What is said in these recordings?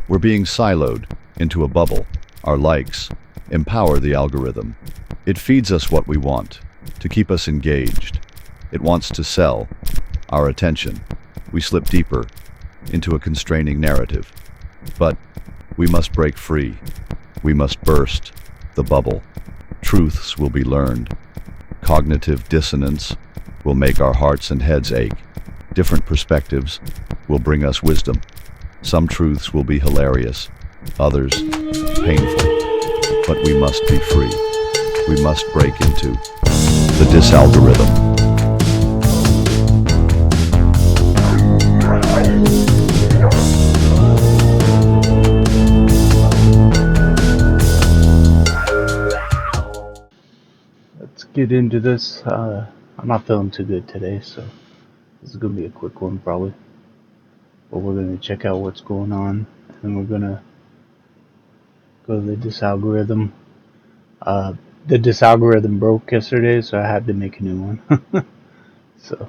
We're being siloed into a bubble. Our likes empower the algorithm. It feeds us what we want, to keep us engaged. It wants to sell our attention. We slip deeper into a constraining narrative. But we must break free. We must burst the bubble. Truths will be learned. Cognitive dissonance will make our hearts and heads ache. Different perspectives will bring us wisdom. Some truths will be hilarious, others painful. But we must be free. We must break into the DisAlgorithm. Let's get into this. I'm not feeling too good today, so this is going to be a quick one probably. But we're going to check out what's going on, and we're going to go to the DisAlgorithm. The DisAlgorithm broke yesterday, so I had to make a new one. So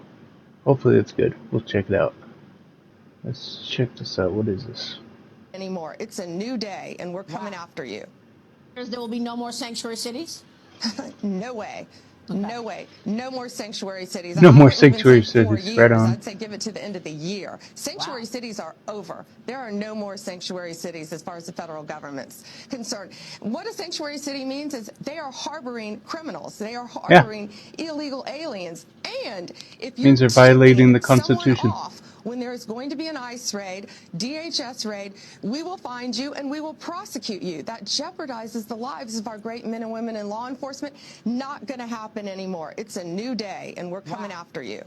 hopefully it's good. We'll check it out. Let's check this out. What is this? Anymore. It's a new day, and we're coming after you. There will be no more sanctuary cities? No way. Okay. No way. No more sanctuary cities. No I more wouldn't even sanctuary say 4 cities. years. Right on. I'd say give it to the end of the year. Sanctuary cities are over. There are no more sanctuary cities as far as the federal government's concerned. What a sanctuary city means is they are harboring criminals. They are harboring illegal aliens. And if you're Means they're violating the tipping Constitution. someone off when there is going to be an ICE raid, DHS raid, we will find you and we will prosecute you. That jeopardizes the lives of our great men and women in law enforcement. Not going to happen anymore. It's a new day, and we're coming after you.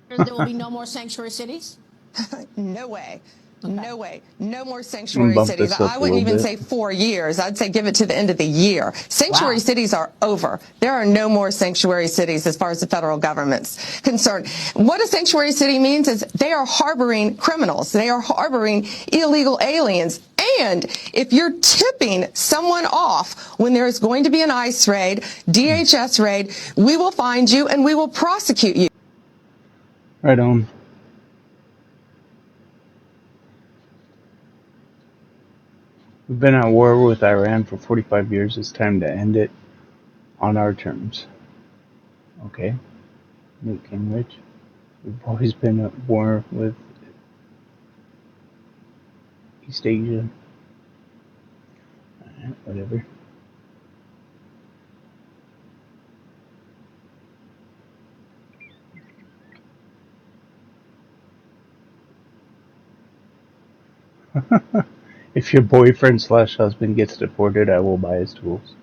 There will be no more sanctuary cities? No way. Okay. No way. No more sanctuary Bump cities. this up I a wouldn't little even bit. say 4 years. I'd say give it to the end of the year. Sanctuary cities are over. There are no more sanctuary cities as far as the federal government's concerned. What a sanctuary city means is they are harboring criminals. They are harboring illegal aliens. And if you're tipping someone off when there is going to be an ICE raid, DHS raid, we will find you and we will prosecute you. Right on. We've been at war with Iran for 45 years. It's time to end it on our terms. Okay. Newt Gingrich. We've always been at war with East Asia. Alright, whatever. If your boyfriend / husband gets deported, I will buy his tools.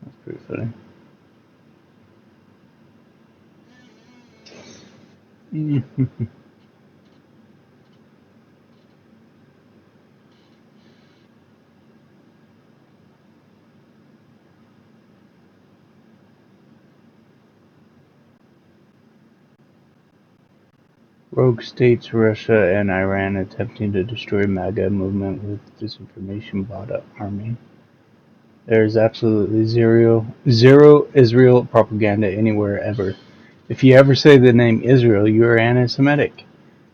That's pretty funny. Rogue states Russia and Iran attempting to destroy MAGA movement with disinformation bot army. There is absolutely zero Israel propaganda anywhere ever. If you ever say the name Israel, you are anti-Semitic.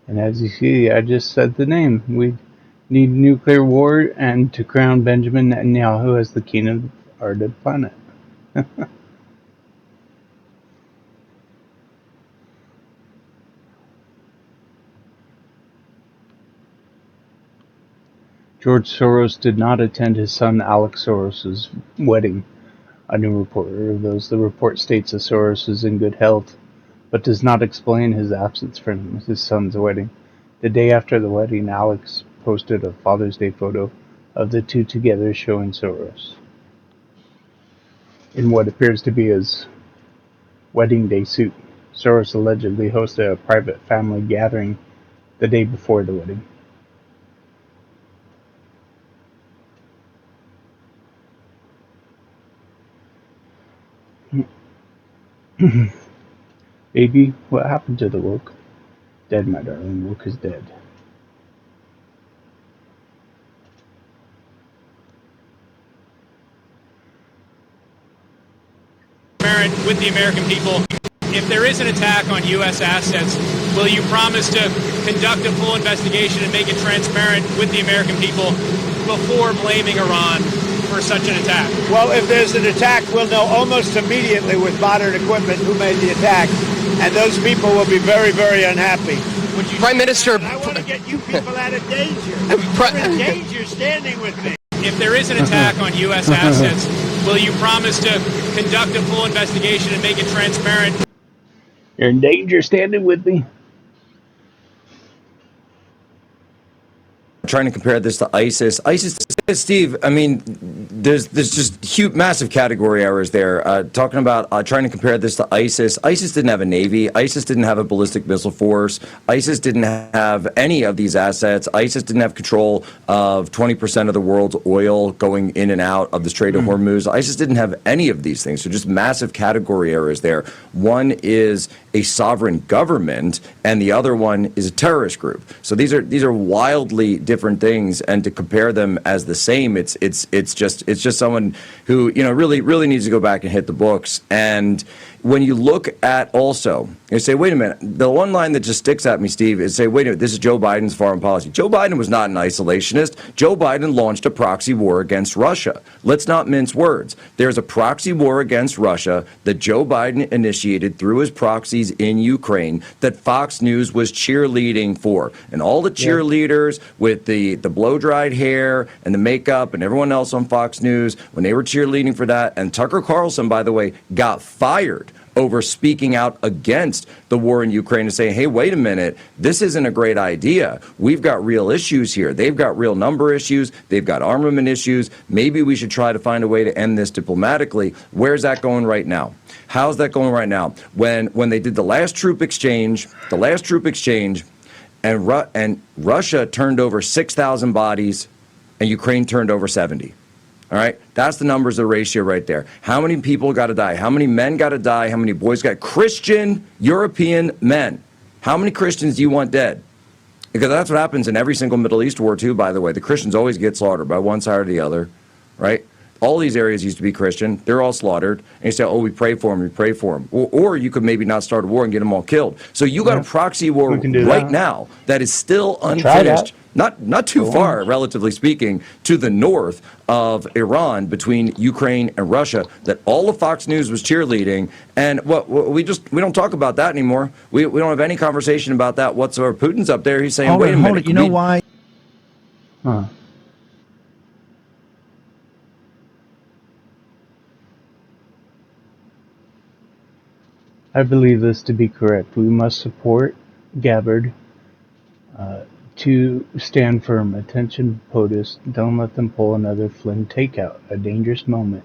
And as you see, I just said the name. We need nuclear war and to crown Benjamin Netanyahu as the king of our dead planet. George Soros did not attend his son Alex Soros' wedding. A new report reveals the report states that Soros is in good health, but does not explain his absence from his son's wedding. The day after the wedding, Alex posted a Father's Day photo of the two together showing Soros in what appears to be his wedding day suit. Soros allegedly hosted a private family gathering the day before the wedding. Baby, what happened to the woke? Dead, my darling. Woke is dead. transparent with the American people? If there is an attack on U.S. assets, will you promise to conduct a full investigation and make it transparent with the American people before blaming Iran for such an attack? Well, if there's an attack, we'll know almost immediately with modern equipment who made the attack, and those people will be very, very unhappy. Prime Minister, I want to get you people out of danger. You're in danger standing with me. If there is an attack on U.S. assets, will you promise to conduct a full investigation and make it transparent? You're in danger standing with me. Trying to compare this to ISIS. Steve, I mean, there's just huge, massive category errors there. Talking about trying to compare this to ISIS. ISIS didn't have a navy. ISIS didn't have a ballistic missile force. ISIS didn't have any of these assets. ISIS didn't have control of 20% of the world's oil going in and out of the Strait of Hormuz. ISIS didn't have any of these things. So just massive category errors there. One is a sovereign government, and the other one is a terrorist group. So these are wildly different things, and to compare them as the same, it's just someone who really needs to go back and hit the books. And when you look at also, you say, wait a minute, the one line that just sticks at me, Steve, is say, wait a minute, this is Joe Biden's foreign policy. Joe Biden was not an isolationist. Joe Biden launched a proxy war against Russia. Let's not mince words. There's a proxy war against Russia that Joe Biden initiated through his proxies in Ukraine that Fox News was cheerleading for. And all the cheerleaders with the blow-dried hair and the makeup and everyone else on Fox News, when they were cheerleading for that, and Tucker Carlson, by the way, got fired over speaking out against the war in Ukraine and saying, hey, wait a minute, this isn't a great idea. We've got real issues here. They've got real number issues. They've got armament issues. Maybe we should try to find a way to end this diplomatically. Where's that going right now? How's that going right now? When they did the last troop exchange, and Russia turned over 6,000 bodies and Ukraine turned over 70. All right, that's the numbers, the ratio right there. How many people got to die? How many men got to die? How many boys got? Christian European men. How many Christians do you want dead? Because that's what happens in every single Middle East war too, by the way. The Christians always get slaughtered by one side or the other, right? All these areas used to be Christian. They're all slaughtered. And you say, oh, we pray for them, we pray for them. Or you could maybe not start a war and get them all killed. So you got a proxy war right now that is still unfinished. Not too far, relatively speaking, to the north of Iran, between Ukraine and Russia, that all of Fox News was cheerleading. And we don't talk about that anymore. We don't have any conversation about that whatsoever. Putin's up there. He's saying, wait a minute. You know why? Huh. I believe this to be correct. We must support Gabbard to stand firm. Attention, POTUS. Don't let them pull another Flynn takeout. A dangerous moment.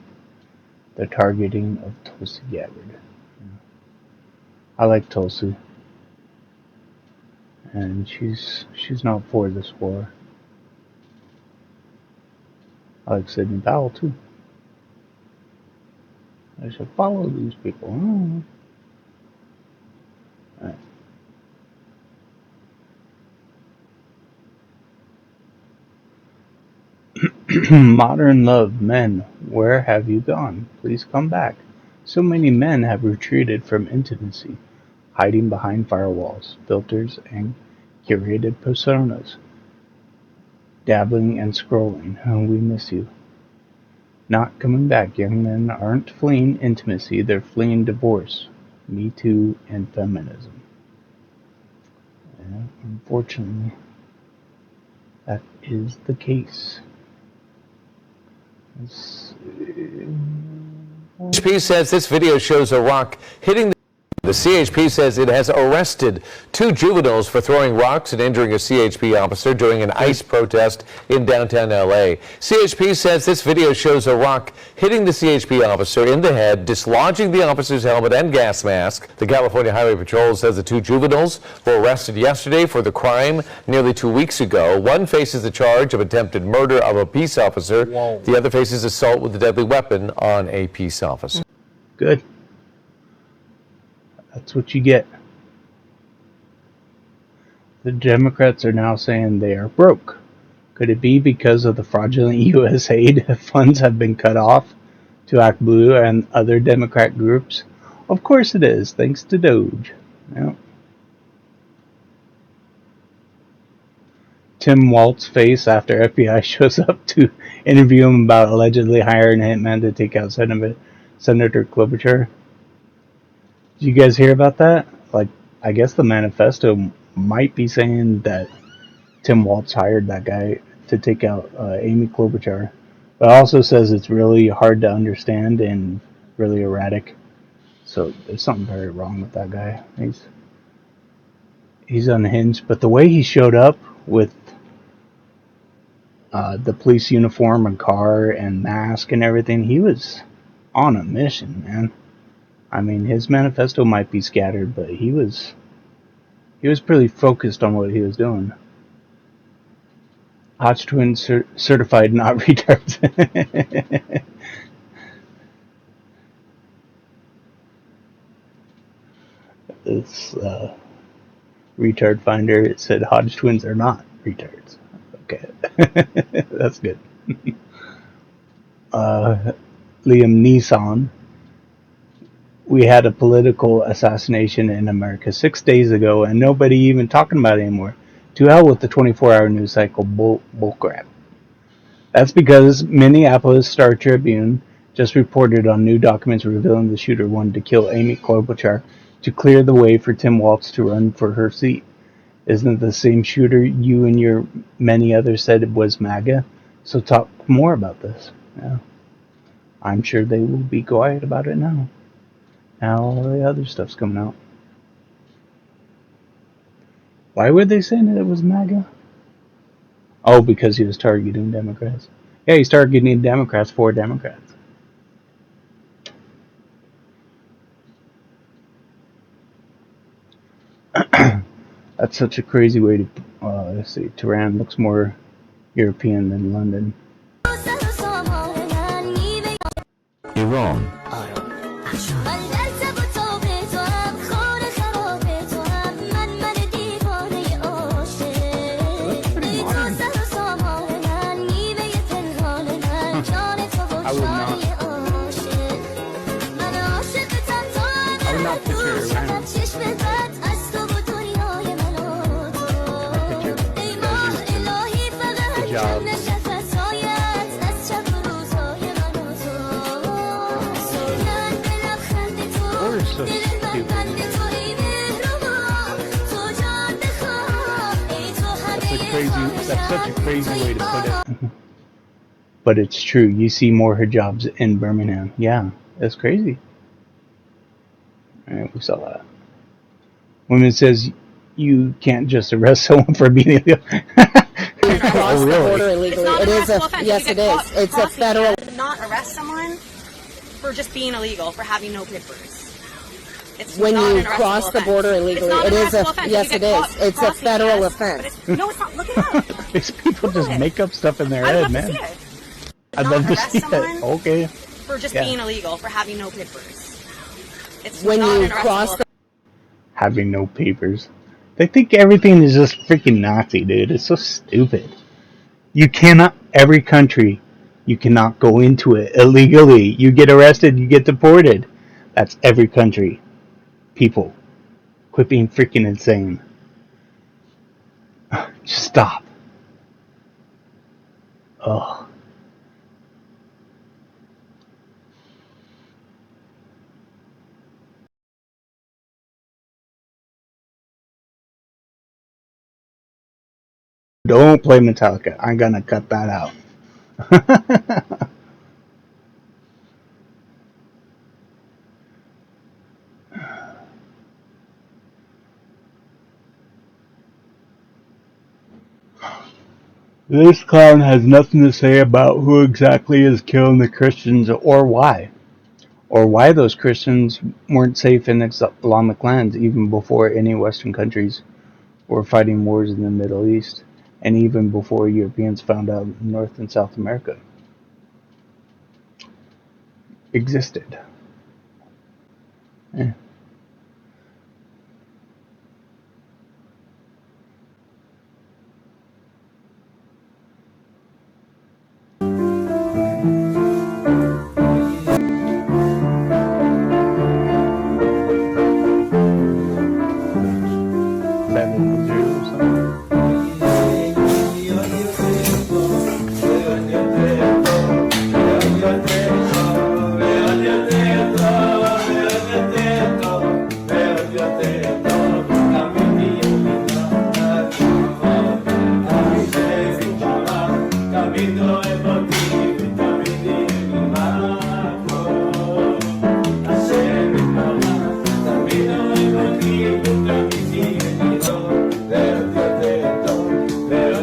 The targeting of Tulsi Gabbard. I like Tulsi. And she's not for this war. I like Sidney Powell too. I should follow these people. Alright. Modern love, men, where have you gone? Please come back. So many men have retreated from intimacy, hiding behind firewalls, filters, and curated personas, dabbling and scrolling. Oh, we miss you. Not coming back. Young men aren't fleeing intimacy, they're fleeing divorce. Me Too and feminism. And unfortunately, that is the case. CHP says this video shows a rock hitting the CHP says it has arrested 2 juveniles for throwing rocks and injuring a CHP officer during an ICE protest in downtown LA. CHP says this video shows a rock hitting the CHP officer in the head, dislodging the officer's helmet and gas mask. The California Highway Patrol says the 2 juveniles were arrested yesterday for the crime nearly 2 weeks ago. One faces the charge of attempted murder of a peace officer. Whoa. The other faces assault with a deadly weapon on a peace officer. Good. That's what you get. The Democrats are now saying they are broke. Could it be because of the fraudulent U.S. aid funds have been cut off to act blue and other Democrat groups? Of course it is, thanks to Doge. Yep. Tim Walt's face after FBI shows up to interview him about allegedly hiring a hitman to take out Senator Klobuchar. Did you guys hear about that? Like, I guess the manifesto might be saying that Tim Waltz hired that guy to take out Amy Klobuchar. But it also says it's really hard to understand and really erratic. So there's something very wrong with that guy. He's unhinged. But the way he showed up with the police uniform and car and mask and everything, he was on a mission, man. I mean, his manifesto might be scattered, but he was pretty focused on what he was doing. Hodge twins certified, not retards. This retard finder, it said Hodge twins are not retards. Okay, that's good. Liam Neeson. We had a political assassination in America 6 days ago, and nobody even talking about it anymore. To hell with the 24-hour news cycle bullcrap. That's because Minneapolis Star-Tribune just reported on new documents revealing the shooter wanted to kill Amy Klobuchar to clear the way for Tim Waltz to run for her seat. Isn't it the same shooter you and your many others said was MAGA? So talk more about this. Yeah. I'm sure they will be quiet about it now. Now all the other stuff's coming out. Why were they saying that it was MAGA? Oh, because he was targeting Democrats. Yeah, he's targeting Democrats for Democrats. That's such a crazy way to, let's see, Tehran looks more European than London. Iran. I would not picture Iran. So stupid. That's such a crazy way to put it. But it's true. You see more hijabs in Birmingham. Yeah, that's crazy. Alright, we saw that. Women says you can't just arrest someone for being illegal. Cross the border illegally. It is a yes, it is. It's a federal. Not arrest someone for just being illegal, for having no papers. It's when you cross the border illegally, it is a yes, it is. It's a federal offense. No, it's not. Look it up. These people just make up stuff in their head, man. I'd love to see it. Okay. For just being illegal, for having no papers. It's when you cross the having no papers. They think everything is just freaking Nazi, dude. It's so stupid. You cannot, every country, you cannot go into it illegally. You get arrested, you get deported. That's every country. People, quit being freaking insane. Just stop. Ugh. Don't play Metallica. I'm gonna cut that out. This clown has nothing to say about who exactly is killing the Christians or why. Or why those Christians weren't safe in Islamic lands even before any Western countries were fighting wars in the Middle East, and even before Europeans found out North and South America existed. Yeah.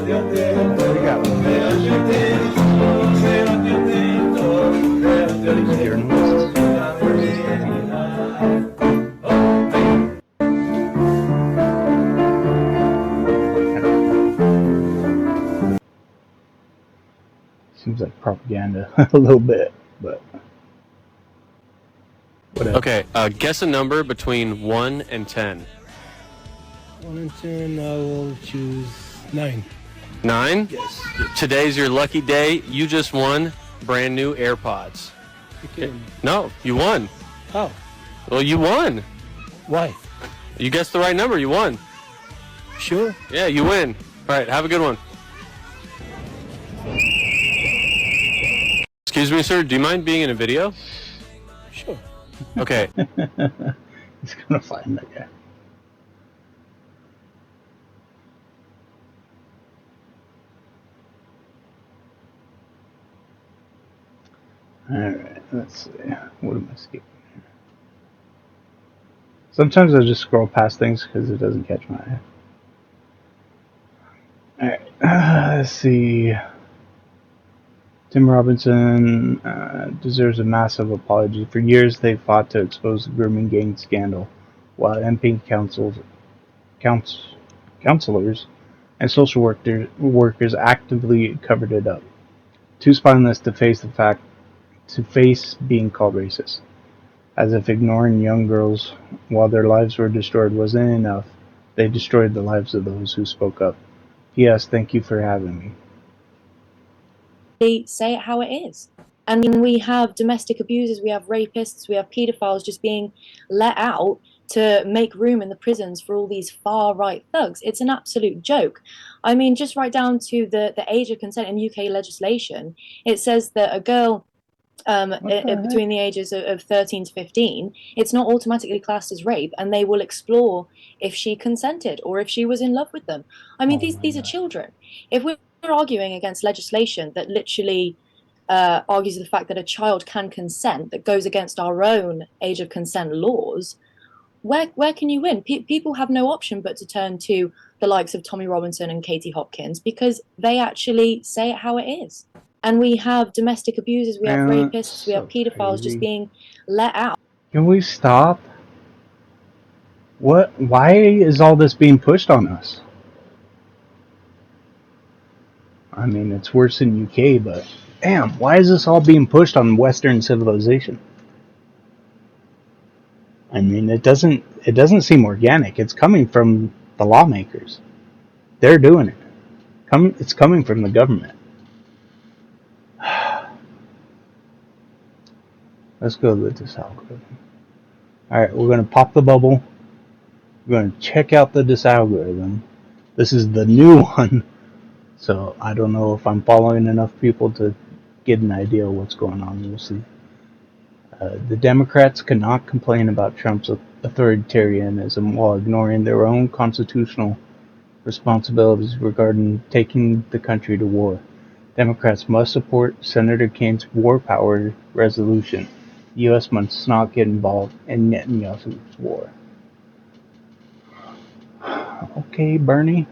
Seems like propaganda a little bit, but whatever. Okay, guess a number between 1 and 10. 1 and 10, I will choose 9. 9? Yes. Today's your lucky day. You just won brand new AirPods. No, you won. How? Well, you won. Why? You guessed the right number. You won. Sure? Yeah, you win. All right, have a good one. Excuse me, sir. Do you mind being in a video? Sure. Okay. He's gonna find that guy. Alright, let's see. What am I skipping here? Sometimes I just scroll past things because it doesn't catch my eye. Alright, let's see. Tim Robinson deserves a massive apology. For years, they fought to expose the grooming gang scandal, while MP counselors and social workers actively covered it up. Too spineless to face being called racist. As if ignoring young girls while their lives were destroyed wasn't enough, they destroyed the lives of those who spoke up. P.S. Thank you for having me. They say it how it is. And we have domestic abusers, we have rapists, we have pedophiles just being let out to make room in the prisons for all these far-right thugs. It's an absolute joke. I mean, just right down to the age of consent in UK legislation, it says that a girl between the ages of 13 to 15, it's not automatically classed as rape, and they will explore if she consented or if she was in love with them. I mean, these are children. If we're arguing against legislation that literally argues the fact that a child can consent, that goes against our own age of consent laws, where can you win? People have no option but to turn to the likes of Tommy Robinson and Katie Hopkins because they actually say it how it is. And we have domestic abusers, we have rapists, we have pedophiles just being let out. Can we stop? What? Why is all this being pushed on us? I mean, it's worse in UK, but damn, why is this all being pushed on Western civilization? I mean, it doesn't seem organic. It's coming from the lawmakers. They're doing it. It's coming from the government. Let's go with this algorithm. Alright, we're going to pop the bubble. We're going to check out the DisAlgorithm. This is the new one. So I don't know if I'm following enough people to get an idea of what's going on. We'll see. The Democrats cannot complain about Trump's authoritarianism while ignoring their own constitutional responsibilities regarding taking the country to war. Democrats must support Senator Kane's war power resolution. The U.S. must not get involved in Netanyahu's war. Okay, Bernie.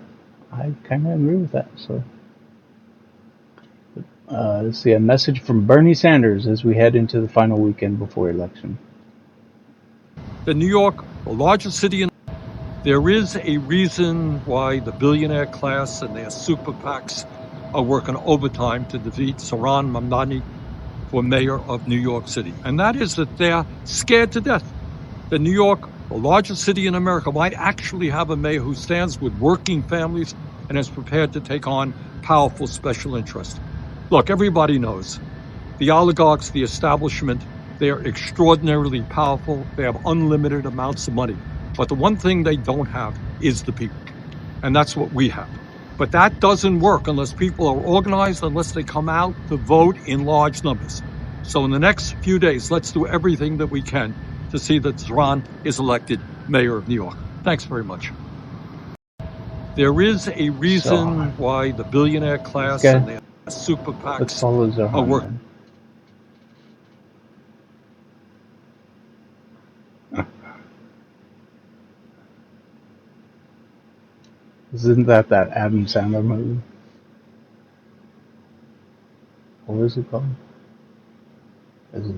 I kind of agree with that. So, let's see, a message from Bernie Sanders as we head into the final weekend before election. The New York, the largest city in there is a reason why the billionaire class and their super PACs are working overtime to defeat Saran Mamdani for mayor of New York City. And that is that they're scared to death that New York, the largest city in America, might actually have a mayor who stands with working families and is prepared to take on powerful special interests. Look, everybody knows the oligarchs, the establishment, they're extraordinarily powerful. They have unlimited amounts of money. But the one thing they don't have is the people. And that's what we have. But that doesn't work unless people are organized, unless they come out to vote in large numbers. So in the next few days, let's do everything that we can to see that Saran is elected mayor of New York. Thanks very much. There is a reason why the billionaire class and their super PACs are working. Isn't that Adam Sandler movie? What is it called? The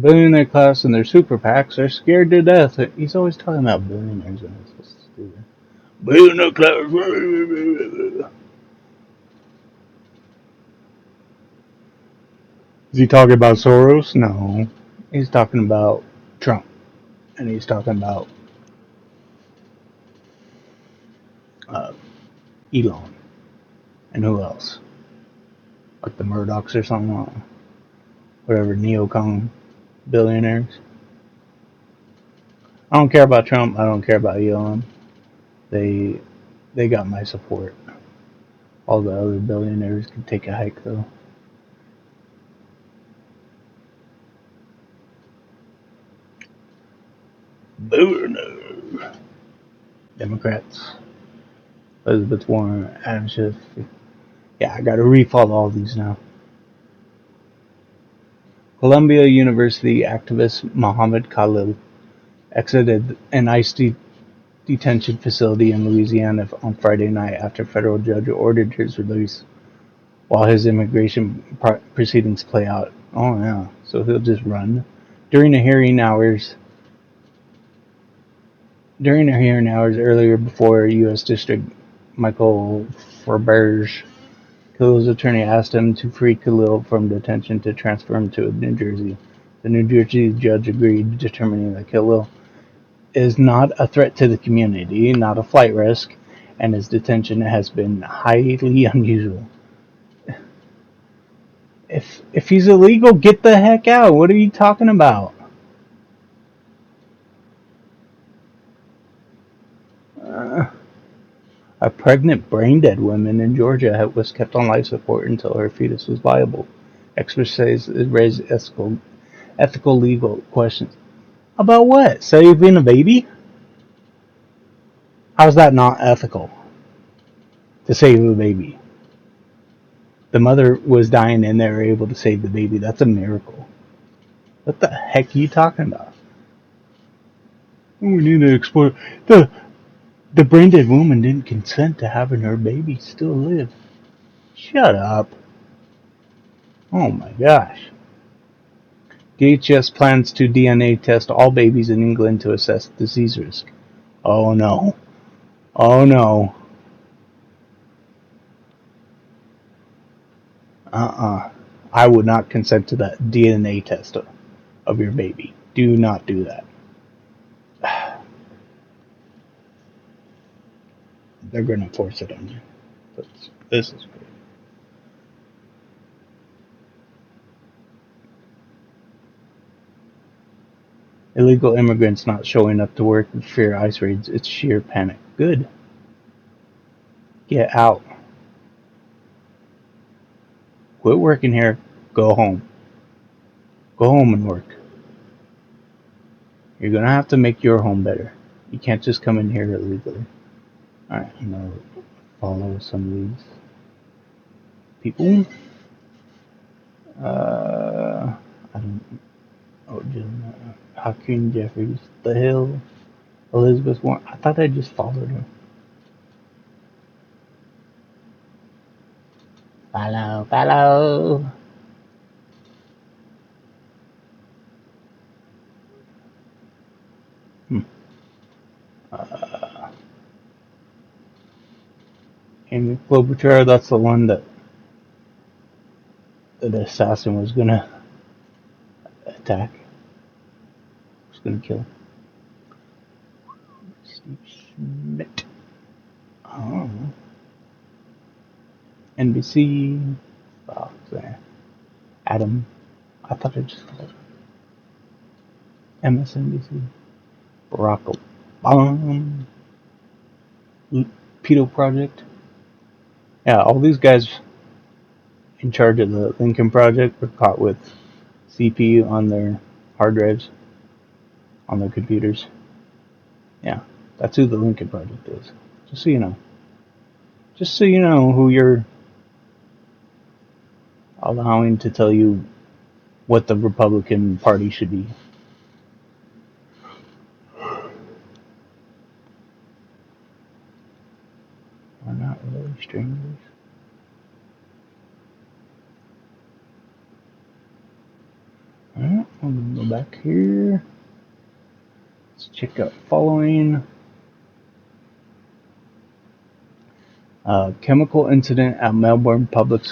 billionaire class and their super PACs are scared to death. He's always talking about billionaires and it's so stupid. Billionaire class. Is he talking about Soros? No. He's talking about Trump. And he's talking about uh, Elon. And who else? Like the Murdochs or something. Whatever, neocon billionaires. I don't care about Trump. I don't care about Elon. They got my support. All the other billionaires can take a hike though. Billionaire. Democrats. Elizabeth Warren, Adam Schiff. Yeah, I gotta refollow all these now. Columbia University activist Mohammed Khalil exited an ICE detention facility in Louisiana on Friday night after a federal judge ordered his release while his immigration proceedings play out. Oh yeah, so he'll just run. During the hearing hours earlier before U.S. District Michael Ferberge, Khalil's attorney asked him to free Khalil from detention to transfer him to New Jersey. The New Jersey judge agreed, determining that Khalil is not a threat to the community, not a flight risk, and his detention has been highly unusual. If he's illegal, get the heck out. What are you talking about? A pregnant, brain-dead woman in Georgia was kept on life support until her fetus was viable. Experts say it raised ethical, legal questions. About what? Saving a baby? How's that not ethical? To save a baby. The mother was dying and they were able to save the baby. That's a miracle. What the heck are you talking about? We need to explore. The brain-dead woman didn't consent to having her baby still live. Shut up. Oh my gosh. DHS plans to DNA test all babies in England to assess disease risk. Oh no. Oh no. I would not consent to that DNA test of your baby. Do not do that. They're going to force it on you. This is great. Illegal immigrants not showing up to work in fear ICE raids. It's sheer panic. Good. Get out. Quit working here. Go home. Go home and work. You're going to have to make your home better. You can't just come in here illegally. Alright, I'm going to follow some of these people. I don't know. Hakeem Jeffries. The Hill. Elizabeth Warren. I thought I just followed her. Follow. Amy Klobuchar, that's the one that the assassin was gonna attack. Was gonna kill. Steve Schmidt. Oh. NBC. Fox there. Adam. I thought I just followed him. MSNBC. Barack Obama. Pedo Project. Yeah, all these guys in charge of the Lincoln Project were caught with CPU on their hard drives, on their computers. Yeah, that's who the Lincoln Project is. Just so you know. Just so you know who you're allowing to tell you what the Republican Party should be. We're not really strangers. I'm gonna go back here. Let's check out following. Chemical incident at Melbourne public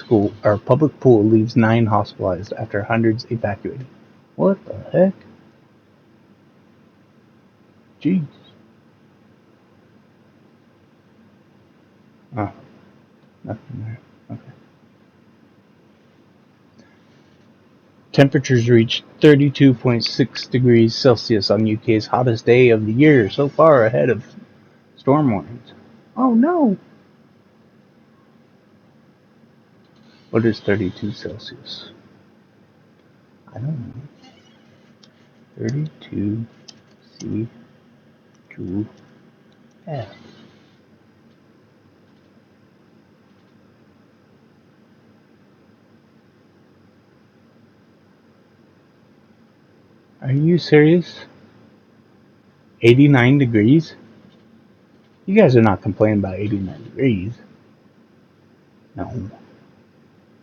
pool leaves 9 hospitalized after hundreds evacuated. What the heck? Jeez. Oh, nothing there. Okay. Temperatures reached 32.6 degrees Celsius on UK's hottest day of the year so far, ahead of storm warnings. Oh no! What is 32 Celsius? I don't know. 32 C2F. Are you serious? 89 degrees? You guys are not complaining about 89 degrees. No.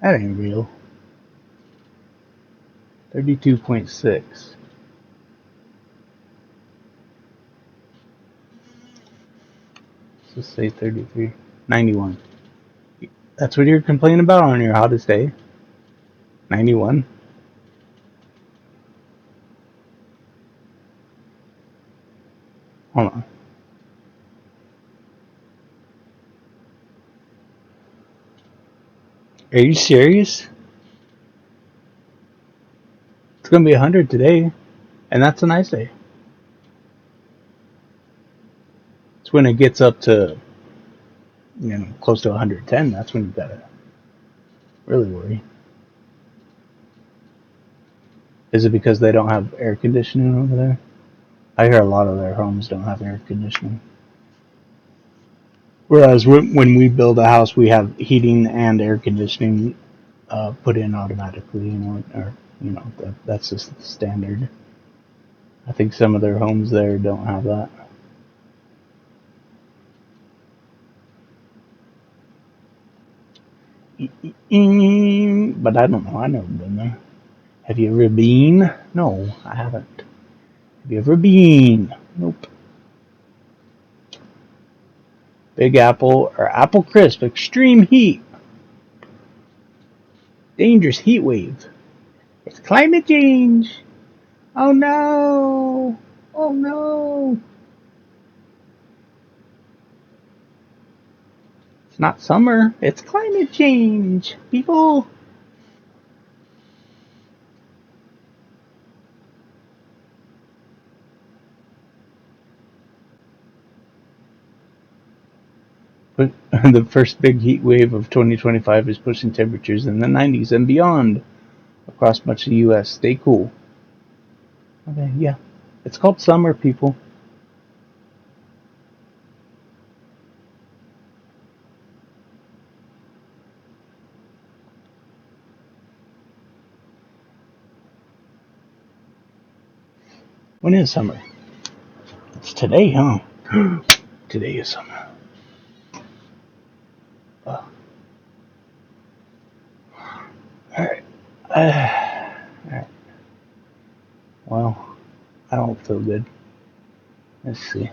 That ain't real. 32.6. Let's say 33. 91. That's what you're complaining about on your hottest day? 91? Hold on. Are you serious? It's gonna be 100 today, and that's a nice day. It's when it gets up to, close to 110, that's when you gotta really worry. Is it because they don't have air conditioning over there? I hear a lot of their homes don't have air conditioning. Whereas when we build a house, we have heating and air conditioning put in automatically, that's just the standard. I think some of their homes there don't have that. But I don't know. I've never been there. Have you ever been? No, I haven't. Have you ever been? Nope. Big Apple or Apple Crisp, extreme heat. Dangerous heat wave. It's climate change. Oh no. Oh no. It's not summer. It's climate change. People. But the first big heat wave of 2025 is pushing temperatures in the 90s and beyond across much of the U.S. Stay cool. Okay, yeah. It's called summer, people. When is summer? It's today, huh? Today is summer. Alright. Alright. Well, I don't feel good. Let's see.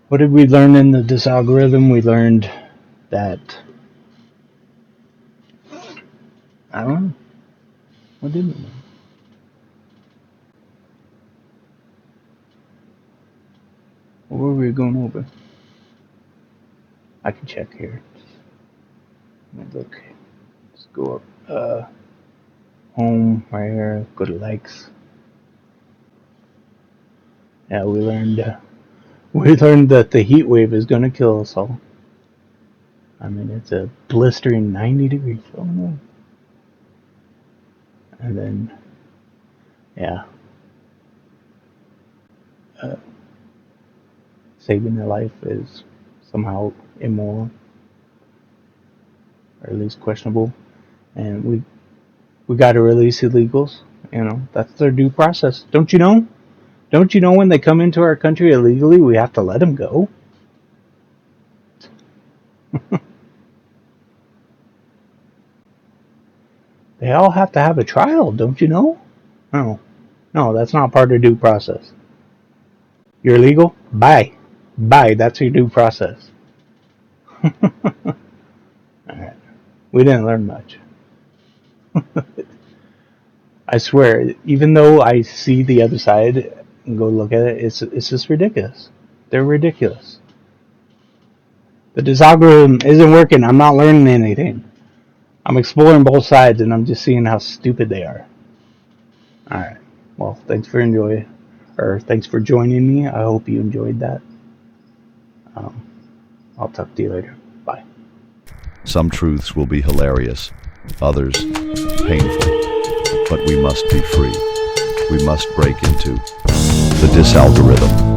What did we learn in the DisAlgorithm? We learned that... I don't know. What did we learn? What were we going over? I can check here. Let me look. Let's go up. Home, right here. Go to likes. Yeah, we learned that the heat wave is going to kill us all. I mean, it's a blistering 90 degrees. Oh no. And then, yeah. Saving their life is somehow immoral, or at least questionable. And we got to release illegals. That's their due process. Don't you know? Don't you know when they come into our country illegally, we have to let them go? They all have to have a trial, don't you know? No. No, that's not part of due process. You're illegal? Bye. Bye. That's your due process. Alright. We didn't learn much. I swear, even though I see the other side and go look at it, it's just ridiculous. They're ridiculous. The DisAlgorithm isn't working. I'm not learning anything. I'm exploring both sides and I'm just seeing how stupid they are. Alright. Well, thanks for joining me. I hope you enjoyed that. I'll talk to you later. Bye. Some truths will be hilarious, others painful. But we must be free. We must break into the DisAlgorithm.